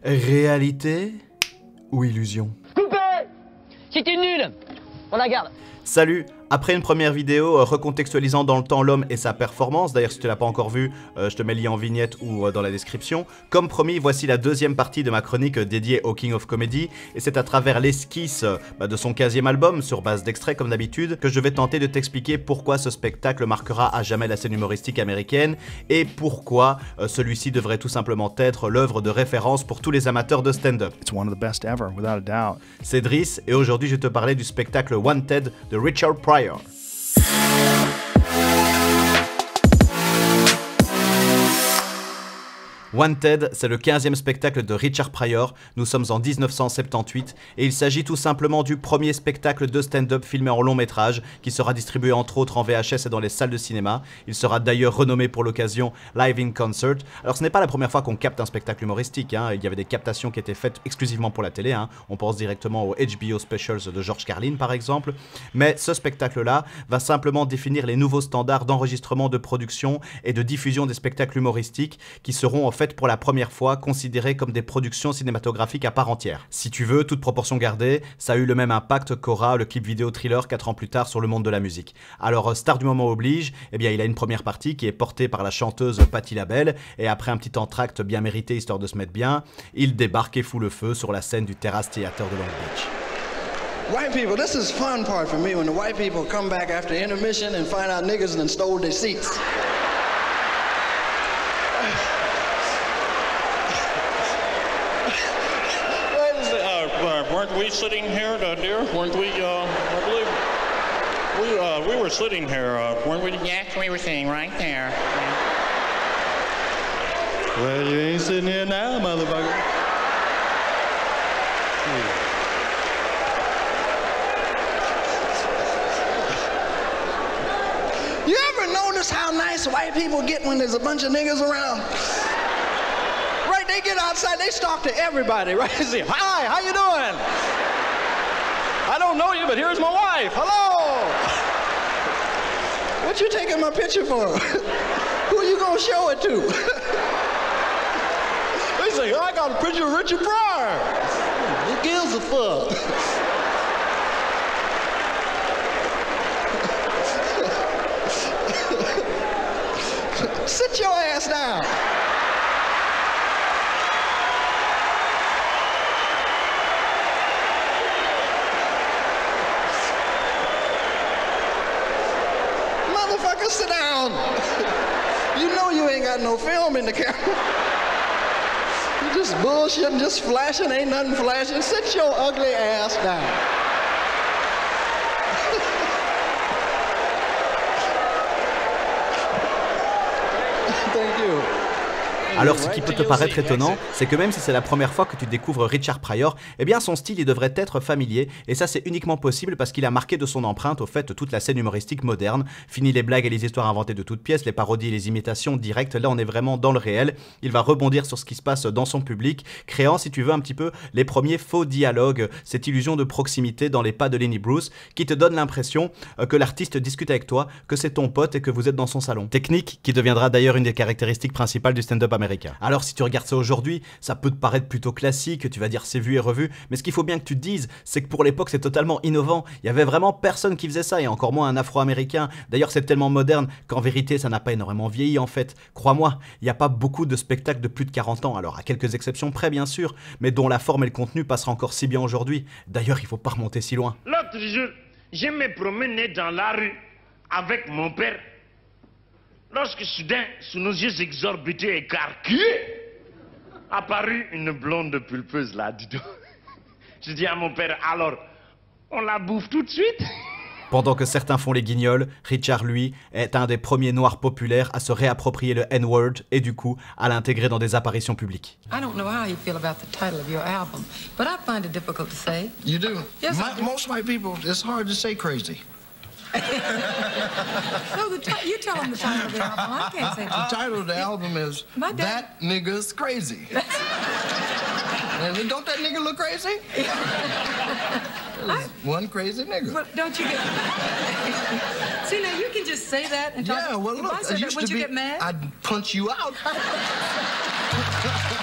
Réalité ou illusion? Coupé! C'était nul! On la garde. Salut! Après une première vidéo recontextualisant dans le temps l'homme et sa performance, d'ailleurs si tu l'as pas encore vu, je te mets le lien en vignette ou dans la description. Comme promis, voici la deuxième partie de ma chronique dédiée au King of Comedy, et c'est à travers l'esquisse de son 15e album, sur base d'extraits comme d'habitude, que je vais tenter de t'expliquer pourquoi ce spectacle marquera à jamais la scène humoristique américaine, et pourquoi celui-ci devrait tout simplement être l'œuvre de référence pour tous les amateurs de stand-up. It's one of the best ever, without a doubt. C'est Driss, et aujourd'hui je vais te parler du spectacle Wanted de Richard Pryor. Wanted, c'est le 15e spectacle de Richard Pryor, nous sommes en 1978 et il s'agit tout simplement du premier spectacle de stand-up filmé en long métrage qui sera distribué entre autres en VHS et dans les salles de cinéma. Il sera d'ailleurs renommé pour l'occasion Live in Concert. Alors ce n'est pas la première fois qu'on capte un spectacle humoristique, hein. Il y avait des captations qui étaient faites exclusivement pour la télé, hein. On pense directement aux HBO Specials de George Carlin par exemple, mais ce spectacle-là va simplement définir les nouveaux standards d'enregistrement, de production et de diffusion des spectacles humoristiques qui seront en fait pour la première fois considérées comme des productions cinématographiques à part entière. Si tu veux, toute proportion gardée, ça a eu le même impact qu'aura le clip vidéo Thriller 4 ans plus tard sur le monde de la musique. Alors star du moment oblige, eh bien il a une première partie qui est portée par la chanteuse Patti LaBelle, et après un petit entracte bien mérité histoire de se mettre bien, il débarque et fout le feu sur la scène du Terrace Theater de Long Beach. White people, this is fun part for me when the white people come back after intermission and find out niggas done stole their seats. Weren't we sitting here, dear? Weren't we, I believe, we were sitting here, weren't we? Yes, we were sitting right there. Well, you ain't sitting here now, motherfucker. You ever notice how nice white people get when there's a bunch of niggas around? Right, they get outside, they talk to everybody, right? They say, hi, how you doing? I don't know you, but here's my wife. Hello. What you taking my picture for? Who you gonna show it to? They say, I got a picture of Richard Pryor. Who gives a fuck? Sit your ass down. Motherfucker, sit down. You know you ain't got no film in the camera. You just bullshitting, just flashing, ain't nothing flashing. Sit your ugly ass down. Thank you. Alors ce qui peut te paraître étonnant, c'est que même si c'est la première fois que tu découvres Richard Pryor, eh bien son style il devrait être familier, et ça c'est uniquement possible parce qu'il a marqué de son empreinte au fait toute la scène humoristique moderne. Fini les blagues et les histoires inventées de toutes pièces, les parodies et les imitations directes, là on est vraiment dans le réel. Il va rebondir sur ce qui se passe dans son public, créant si tu veux un petit peu les premiers faux dialogues, cette illusion de proximité dans les pas de Lenny Bruce, qui te donne l'impression que l'artiste discute avec toi, que c'est ton pote et que vous êtes dans son salon. Technique qui deviendra d'ailleurs une des caractéristiques principales du stand-up américain. Alors si tu regardes ça aujourd'hui, ça peut te paraître plutôt classique, tu vas dire c'est vu et revu, mais ce qu'il faut bien que tu te dises, c'est que pour l'époque c'est totalement innovant, il y avait vraiment personne qui faisait ça, et encore moins un afro-américain. D'ailleurs c'est tellement moderne qu'en vérité ça n'a pas énormément vieilli en fait. Crois-moi, il n'y a pas beaucoup de spectacles de plus de 40 ans, alors à quelques exceptions près bien sûr, mais dont la forme et le contenu passera encore si bien aujourd'hui. D'ailleurs il faut pas remonter si loin. L'autre jour, je me promenais dans la rue avec mon père. Lorsque soudain, sous nos yeux exorbités et écarquillés, apparut une blonde pulpeuse là, dis donc. Je dis à mon père, alors, on la bouffe tout de suite? Pendant que certains font les guignols, Richard, lui, est un des premiers noirs populaires à se réapproprier le N-word et du coup à l'intégrer dans des apparitions publiques. I don't know how you feel about the title of your album, but I find it difficult to say. You do? Yes, I do. Most white people, it's hard to say crazy. No, you tell them the title of the album. I can't say The title of the album is That Nigga's Crazy. And don't that nigga look crazy? One crazy nigga. But don't you get... See, now you can just say that and talk... Yeah, well, look, if I said that, would you get mad? I'd punch you out.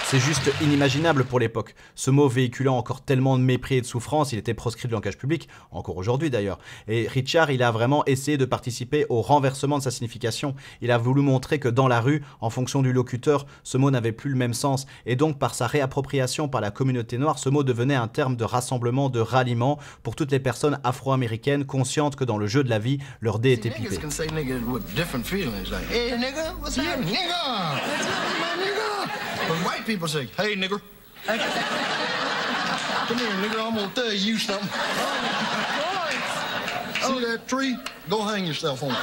C'est juste inimaginable pour l'époque. Ce mot véhiculant encore tellement de mépris et de souffrance, il était proscrit de langage public, encore aujourd'hui d'ailleurs. Et Richard, il a vraiment essayé de participer au renversement de sa signification. Il a voulu montrer que dans la rue, en fonction du locuteur, ce mot n'avait plus le même sens. Et donc, par sa réappropriation par la communauté noire, ce mot devenait un terme de rassemblement, de ralliement pour toutes les personnes afro-américaines conscientes que dans le jeu de la vie, leur dé était pipé. When white people say, hey, nigger. Come here, nigger, I'm gonna tell you something. See that tree? Go hang yourself on it.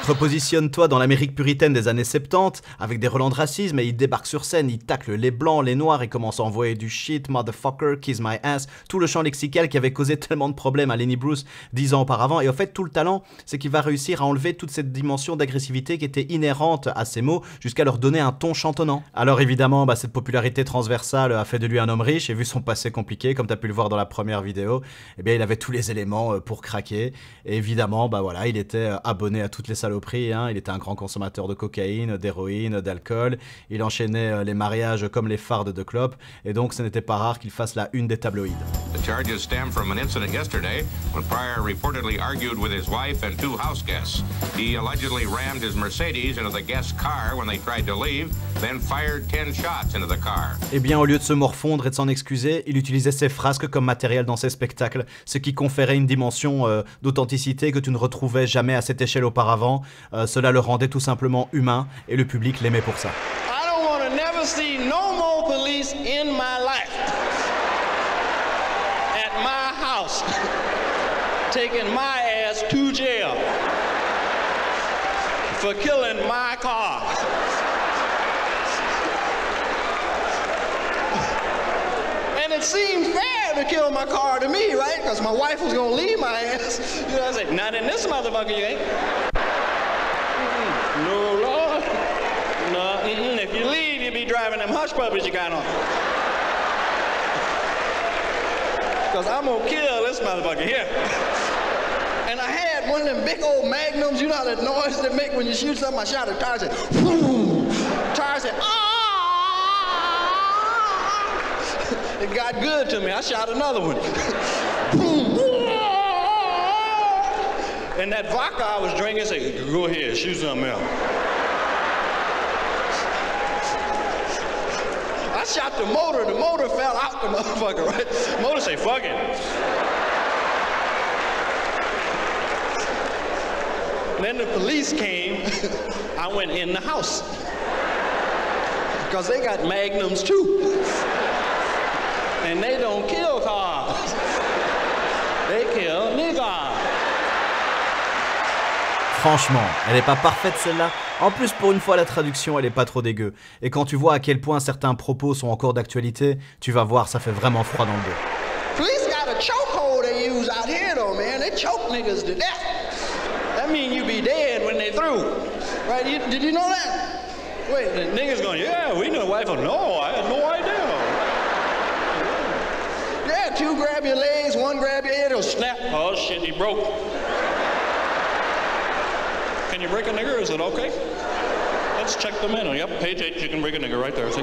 Repositionne-toi dans l'Amérique puritaine des années 70, avec des relents de racisme, et il débarque sur scène, il tacle les blancs, les noirs, et commence à envoyer du shit, motherfucker, kiss my ass, tout le champ lexical qui avait causé tellement de problèmes à Lenny Bruce 10 ans auparavant. Et en fait, tout le talent, c'est qu'il va réussir à enlever toute cette dimension d'agressivité qui était inhérente à ces mots, jusqu'à leur donner un ton chantonnant. Alors évidemment, cette popularité transversale a fait de lui un homme riche, et vu son passé compliqué, comme tu as pu le voir dans la première vidéo, eh bien il avait tous les éléments pour craquer. Et évidemment, voilà, il était abonné à toutes les salopes. Il était un grand consommateur de cocaïne, d'héroïne, d'alcool, il enchaînait les mariages comme les fardes de clopes, et donc ce n'était pas rare qu'il fasse la une des tabloïds. The charges stem from an incident yesterday when Pryor reportedly argued with his wife and 2 house guests. He allegedly rammed his Mercedes into the guest's car when they tried to leave, then fired 10 shots into the car. Eh bien, au lieu de se morfondre et de s'en excuser, il utilisait ses frasques comme matériel dans ses spectacles, ce qui conférait une dimension d'authenticité que tu ne retrouvais jamais à cette échelle auparavant. Cela le rendait tout simplement humain, et le public l'aimait pour ça. I don't want to never see no more police in my life at my house taking my ass to jail for killing my car. And it seemed fair to kill my car to me, right? Because my wife was going to leave my ass. You know, I said, not in this motherfucker, you ain't. No, Lord. No, if you leave, you'll be driving them hush puppies you got on. Because I'm going to kill this motherfucker here. And I had one of them big old magnums. You know that noise they make when you shoot something? I shot a tire, said, boom. Tire said, ah. It got good to me. I shot another one. Boom. And that vodka I was drinking said, go ahead, shoot something else. I shot the motor fell out the motherfucker, right? The motor say, fuck it. And then the police came, I went in the house. Because they got magnums too. And they don't kill cars. They kill niggas. Franchement, elle est pas parfaite celle-là. En plus, pour une fois, la traduction, elle est pas trop dégueu. Et quand tu vois à quel point certains propos sont encore d'actualité, tu vas voir, ça fait vraiment froid dans le dos. Police got a chokehold they use out here though, man. They choke niggas to death. That mean you be dead when they through. Right? Did you know that? Wait, the niggas going, yeah, we know wife. No, I had no idea. Yeah, 2 grab your legs, 1 grab your head, it'll snap. Oh shit, he broke. Can you break a nigger? Is it okay? Let's check the menu. Yep, page 8, you can break a nigger right there. See?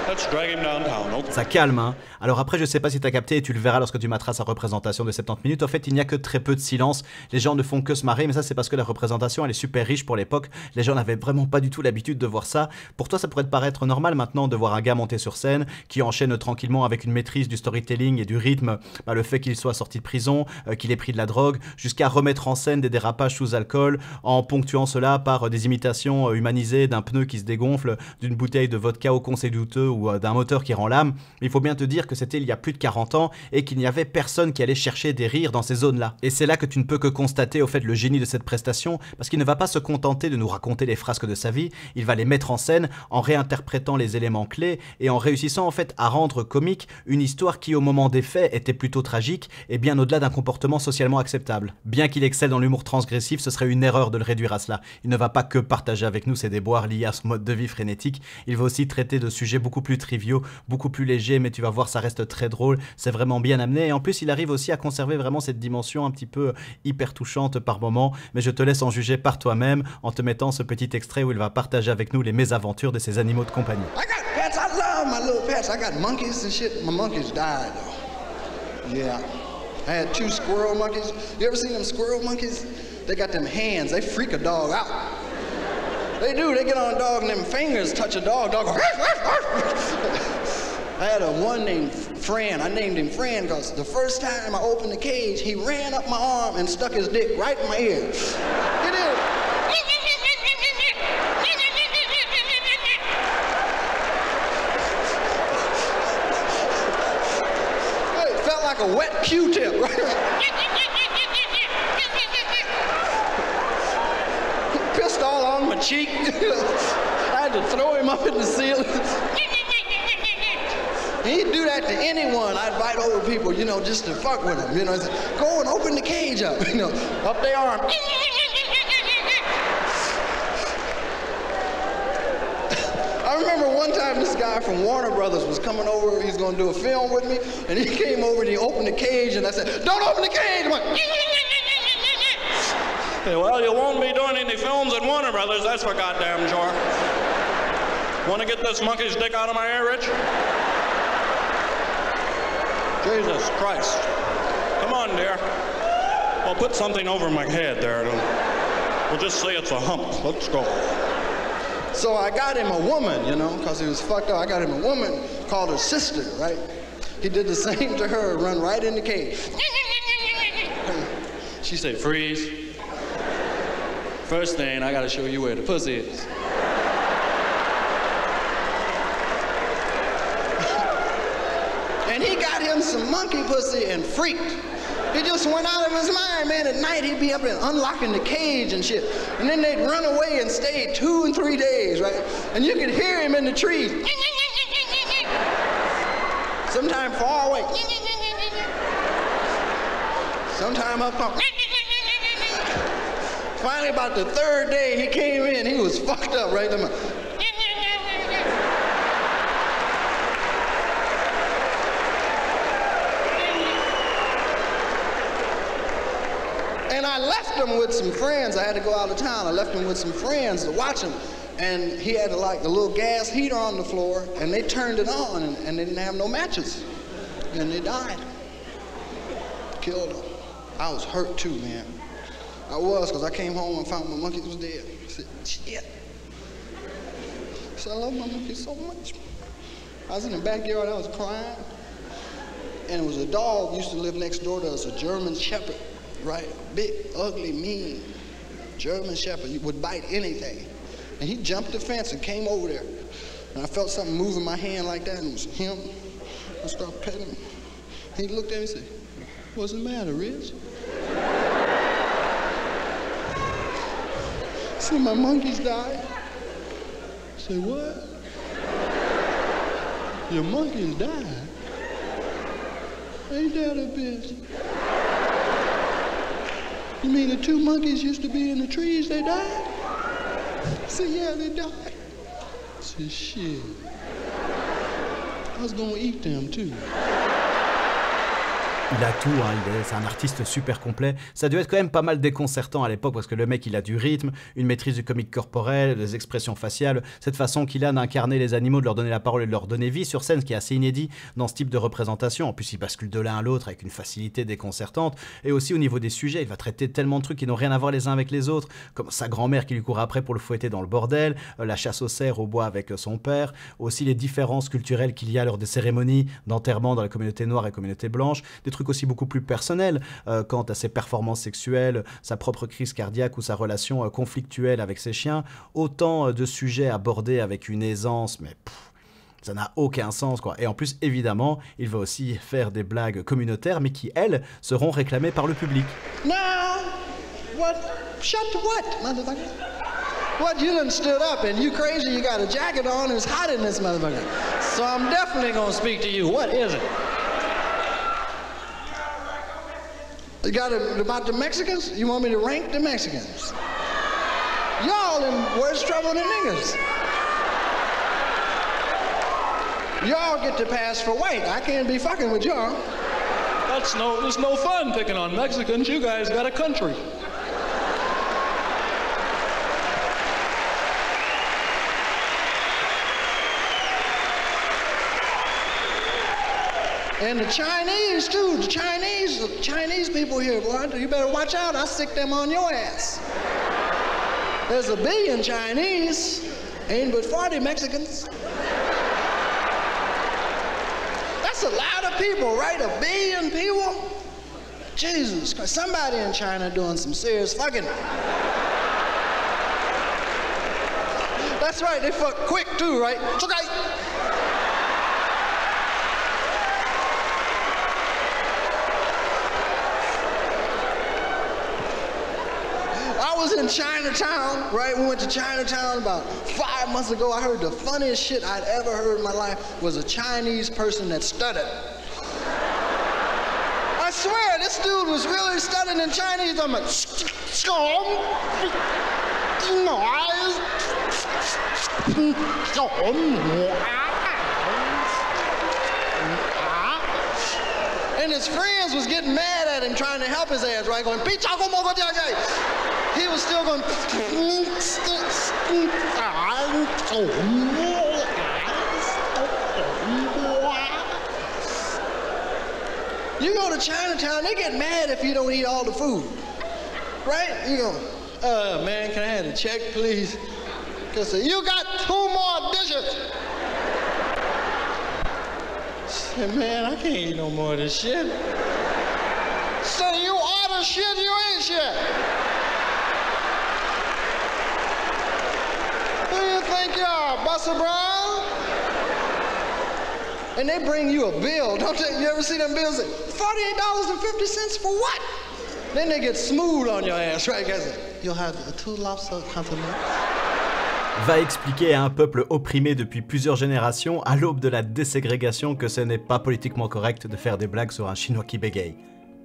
Let's drag him downtown. Okay. Ça calme, hein. Alors après, je sais pas si t'as capté, et tu le verras lorsque tu materas sa représentation de 70 minutes. En fait, il n'y a que très peu de silence. Les gens ne font que se marrer, mais ça, c'est parce que la représentation, elle est super riche pour l'époque. Les gens n'avaient vraiment pas du tout l'habitude de voir ça. Pour toi, ça pourrait te paraître normal maintenant de voir un gars monter sur scène, qui enchaîne tranquillement avec une maîtrise du storytelling et du rythme, le fait qu'il soit sorti de prison, qu'il ait pris de la drogue, jusqu'à remettre en scène des dérapages sous alcool, en ponctuant cela par des imitations humanisées d'un pneu qui se dégonfle, d'une bouteille de vodka au conseil douteux ou d'un moteur qui rend l'âme. Il faut bien te dire que c'était il y a plus de 40 ans et qu'il n'y avait personne qui allait chercher des rires dans ces zones-là. Et c'est là que tu ne peux que constater au fait le génie de cette prestation, parce qu'il ne va pas se contenter de nous raconter les frasques de sa vie, il va les mettre en scène en réinterprétant les éléments clés et en réussissant en fait à rendre comique une histoire qui au moment des faits était plutôt tragique et bien au-delà d'un comportement socialement acceptable. Bien qu'il excelle dans l'humour transgressif, ce serait une erreur de le réduire à cela. Il ne va pas que partager avec nous ses déboires liés à son mode de vie frénétique, il va aussi traiter de sujets beaucoup plus triviaux, beaucoup plus légers, mais tu vas voir, ça reste très drôle, c'est vraiment bien amené, et en plus il arrive aussi à conserver vraiment cette dimension un petit peu hyper touchante par moment, mais je te laisse en juger par toi-même en te mettant ce petit extrait où il va partager avec nous les mésaventures de ses animaux de compagnie. I got pets, I love my little pets. I got monkeys and shit. My monkeys died though. Yeah. I had 2 squirrel monkeys. You ever seen them squirrel monkeys? They got them hands, they freak a dog out. They do, they get on a dog and them fingers touch a dog, dog goes, I had one named Fran. I named him Fran because the first time I opened the cage, he ran up my arm and stuck his dick right in my ear. He did. It felt like a wet Q-tip, right? Pissed all on my cheek. I had to throw him up in the ceiling. He'd do that to anyone. I'd invite over people, you know, just to fuck with them. You know, go and open the cage up, you know, up their arm. I remember one time this guy from Warner Brothers was coming over. He's going to do a film with me, and he came over and he opened the cage, and I said, "Don't open the cage!" I'm like, Hey, well, you won't be doing any films at Warner Brothers, that's for goddamn sure. Want to get this monkey's dick out of my ear, Rich? Jesus Christ. Come on, dear. Well, put something over my head there. We'll just say it's a hump. Let's go. So I got him a woman, you know, because he was fucked up. I got him a woman, called her sister, right? He did the same to her, run right in the cage. She said, "Freeze. First thing, I gotta show you where the pussy is." And he got him some monkey pussy and freaked. He just went out of his mind, man. At night, he'd be up and unlocking the cage and shit. And then they'd run away and stay 2 and 3 days, right? And you could hear him in the trees. Sometime far away. Sometime up top. Finally, about the 3rd day, he came in. He was fucked up right there. And I left him with some friends. I had to go out of town. I left him with some friends to watch him. And he had like a little gas heater on the floor, and they turned it on, and they didn't have no matches. And they died. Killed them. I was hurt too, man. I was, because I came home and found my monkey was dead. I said, shit. I said, I love my monkey so much. I was in the backyard, I was crying. And it was a dog used to live next door to us, a German Shepherd, right? Big, ugly, mean German Shepherd. He would bite anything. And he jumped the fence and came over there. And I felt something moving my hand like that, and it was him. I started petting him. He looked at me and said, "What's the matter, Rich?" I said, "My monkeys died." I said, "What? Your monkeys died? Ain't that a bitch? You mean the 2 monkeys used to be in the trees, they died?" I said, "Yeah, they died." I said, "Shit. I was gonna eat them too." Il a tout, hein, c'est un artiste super complet. Ça doit être quand même pas mal déconcertant à l'époque parce que le mec il a du rythme, une maîtrise du comique corporel, des expressions faciales, cette façon qu'il a d'incarner les animaux, de leur donner la parole et de leur donner vie sur scène, ce qui est assez inédit dans ce type de représentation. En plus il bascule de l'un à l'autre avec une facilité déconcertante. Et aussi au niveau des sujets, il va traiter tellement de trucs qui n'ont rien à voir les uns avec les autres, comme sa grand-mère qui lui court après pour le fouetter dans le bordel, la chasse aux cerfs au bois avec son père, aussi les différences culturelles qu'il y a lors des cérémonies d'enterrement dans la communauté noire et la communauté blanche, des trucs aussi beaucoup plus personnels quant à ses performances sexuelles, sa propre crise cardiaque ou sa relation conflictuelle avec ses chiens, autant de sujets abordés avec une aisance, mais ça n'a aucun sens, quoi. Et en plus, évidemment, il va aussi faire des blagues communautaires, mais qui, elles, seront réclamées par le public. Now, what? Shut what, motherfucker? What, you done stood up and you crazy, you got a jacket on, it's hot in this motherfucker. So I'm definitely gonna speak to you. What is it? You got it about the Mexicans? You want me to rank the Mexicans? Y'all in worse trouble than niggas. Y'all get to pass for white. I can't be fucking with y'all. It's no fun picking on Mexicans. You guys got a country. And the Chinese too, the Chinese people here, boy, you better watch out, I'll stick them on your ass. There's 1 billion Chinese, ain't but 40 Mexicans. That's a lot of people, right? 1 billion people? Jesus Christ, somebody in China doing some serious fucking. That's right, they fuck quick too, right? I was in Chinatown, right? We went to Chinatown about 5 months ago. I heard the funniest shit I'd ever heard in my life was a Chinese person that stuttered. I swear, this dude was really stuttering in Chinese. I'm like, and his friends was getting mad at him, trying to help his ass, right? Going, he was still going. You go to Chinatown, they get mad if you don't eat all the food, right? You go, man, can I have a check, please? Because you got 2 more dishes. Say, man, I can't eat no more of this shit. So you order shit, you ain't shit. Who you think you are, Buster Brown? And they bring you a bill, don't they? You ever see them bills? $48.50 for what? Then they get smooth on your ass, right? Guys, you'll have 2 lobster compliments. Va expliquer à un peuple opprimé depuis plusieurs générations à l'aube de la déségrégation que ce n'est pas politiquement correct de faire des blagues sur un Chinois qui bégaye.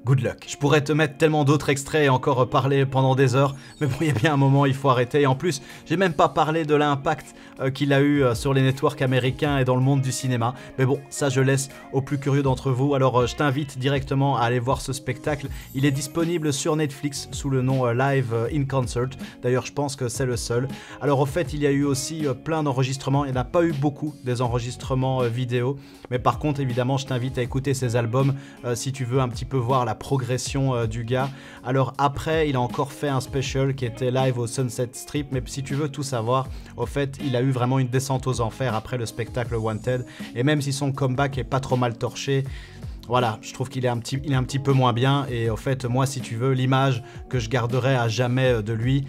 Good luck. Je pourrais te mettre tellement d'autres extraits et encore parler pendant des heures, mais bon, il y a bien un moment, il faut arrêter. Et en plus, j'ai même pas parlé de l'impact qu'il a eu sur les networks américains et dans le monde du cinéma. Mais bon, ça je laisse aux plus curieux d'entre vous. Alors je t'invite directement à aller voir ce spectacle. Il est disponible sur Netflix sous le nom Live in Concert. D'ailleurs, je pense que c'est le seul. Alors au fait, il y a eu aussi plein d'enregistrements. Il n'y en a pas eu beaucoup des enregistrements vidéo. Mais par contre, évidemment, je t'invite à écouter ses albums si tu veux un petit peu voir la progression du gars. Alors après, il a encore fait un special qui était live au Sunset Strip, mais si tu veux tout savoir, au fait, il a eu vraiment une descente aux enfers après le spectacle Wanted, et même si son comeback est pas trop mal torché, voilà, je trouve qu'il est un petit peu moins bien. Et au fait, moi, si tu veux, l'image que je garderai à jamais de lui,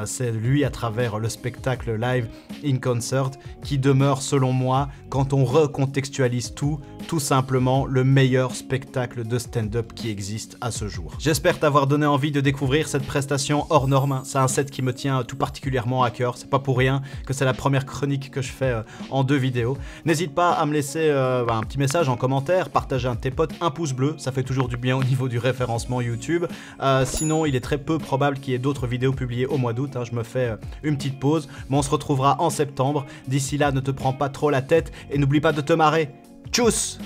c'est lui à travers le spectacle Live in Concert qui demeure, selon moi, quand on recontextualise tout simplement le meilleur spectacle de stand-up qui existe à ce jour. J'espère t'avoir donné envie de découvrir cette prestation hors norme. C'est un set qui me tient tout particulièrement à cœur. C'est pas pour rien que c'est la première chronique que je fais en 2 vidéos. N'hésite pas à me laisser un petit message en commentaire, partager un de tes potes, un pouce bleu, ça fait toujours du bien au niveau du référencement YouTube. Sinon, il est très peu probable qu'il y ait d'autres vidéos publiées au mois d'août. Je me fais une petite pause, mais on se retrouvera en septembre. D'ici là, ne te prends pas trop la tête et n'oublie pas de te marrer. Tchuss!